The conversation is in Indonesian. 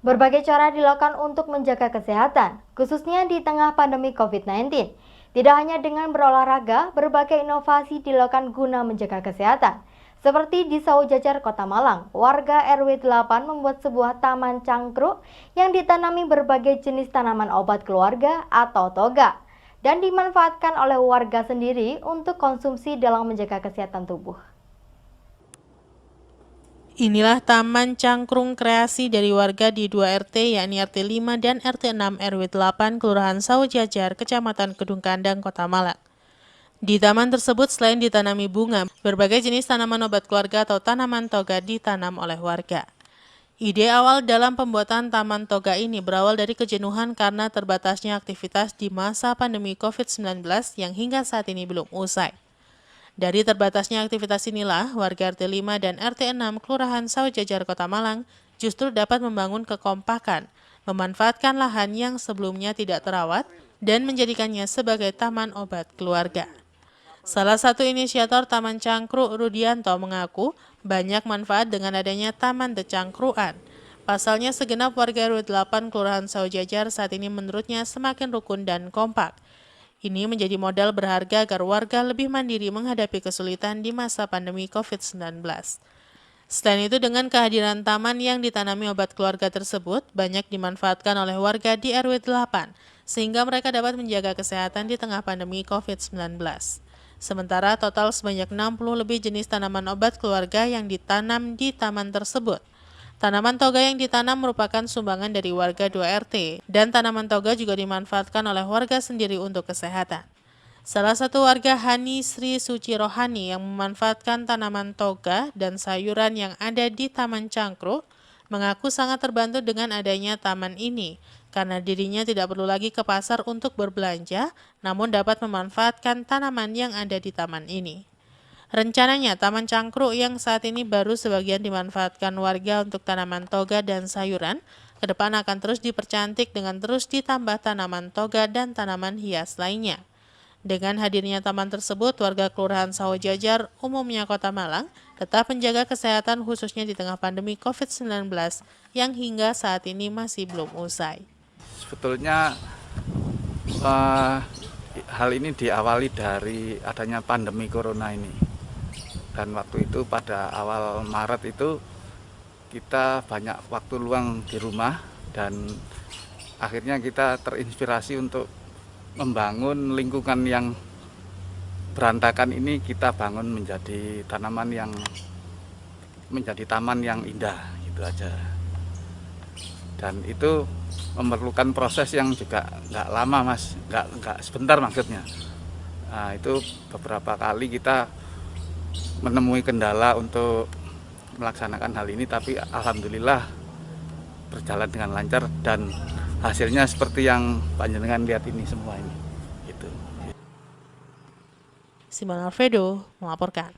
Berbagai cara dilakukan untuk menjaga kesehatan, khususnya di tengah pandemi COVID-19. Tidak hanya dengan berolahraga, berbagai inovasi dilakukan guna menjaga kesehatan. Seperti di Saujajar, Kota Malang, warga RW 8 membuat sebuah taman cangkruk yang ditanami berbagai jenis tanaman obat keluarga atau toga dan dimanfaatkan oleh warga sendiri untuk konsumsi dalam menjaga kesehatan tubuh. Inilah Taman Cangkrung Kreasi dari warga di 2 RT, yakni RT 5 dan RT 6 RW 8, Kelurahan Saujajar, Kecamatan Kedung Kandang, Kota Malang. Di taman tersebut selain ditanami bunga, berbagai jenis tanaman obat keluarga atau tanaman toga ditanam oleh warga. Ide awal dalam pembuatan taman toga ini berawal dari kejenuhan karena terbatasnya aktivitas di masa pandemi COVID-19 yang hingga saat ini belum usai. Dari terbatasnya aktivitas inilah, warga RT 5 dan RT 6 Kelurahan Saujajar, Kota Malang justru dapat membangun kekompakan, memanfaatkan lahan yang sebelumnya tidak terawat, dan menjadikannya sebagai taman obat keluarga. Salah satu inisiator Taman Cangkruk, Rudianto, mengaku banyak manfaat dengan adanya Taman The Cangkruan. Pasalnya segenap warga RW 8 Kelurahan Saujajar saat ini menurutnya semakin rukun dan kompak. Ini menjadi modal berharga agar warga lebih mandiri menghadapi kesulitan di masa pandemi COVID-19. Selain itu, dengan kehadiran taman yang ditanami obat keluarga tersebut, banyak dimanfaatkan oleh warga di RW 8, sehingga mereka dapat menjaga kesehatan di tengah pandemi COVID-19. Sementara total sebanyak 60 lebih jenis tanaman obat keluarga yang ditanam di taman tersebut. Tanaman toga yang ditanam merupakan sumbangan dari warga 2 RT, dan tanaman toga juga dimanfaatkan oleh warga sendiri untuk kesehatan. Salah satu warga, Hani Sri Suci Rohani, yang memanfaatkan tanaman toga dan sayuran yang ada di Taman Cangkruk, mengaku sangat terbantu dengan adanya taman ini, karena dirinya tidak perlu lagi ke pasar untuk berbelanja, namun dapat memanfaatkan tanaman yang ada di taman ini. Rencananya, Taman Cangkruk yang saat ini baru sebagian dimanfaatkan warga untuk tanaman toga dan sayuran, ke depan akan terus dipercantik dengan terus ditambah tanaman toga dan tanaman hias lainnya. Dengan hadirnya taman tersebut, warga Kelurahan Saujajar, umumnya Kota Malang, tetap menjaga kesehatan khususnya di tengah pandemi COVID-19 yang hingga saat ini masih belum usai. Sebetulnya hal ini diawali dari adanya pandemi corona ini. Dan waktu itu pada awal Maret itu kita banyak waktu luang di rumah dan akhirnya kita terinspirasi untuk membangun lingkungan yang berantakan ini, kita bangun menjadi taman yang indah, gitu aja. Dan itu memerlukan proses yang juga nggak lama, Mas, nggak sebentar maksudnya. Nah, itu beberapa kali kita menemui kendala untuk melaksanakan hal ini, tapi alhamdulillah berjalan dengan lancar dan hasilnya seperti yang panjenengan lihat ini semua ini. Gitu. Simon Alfredo melaporkan.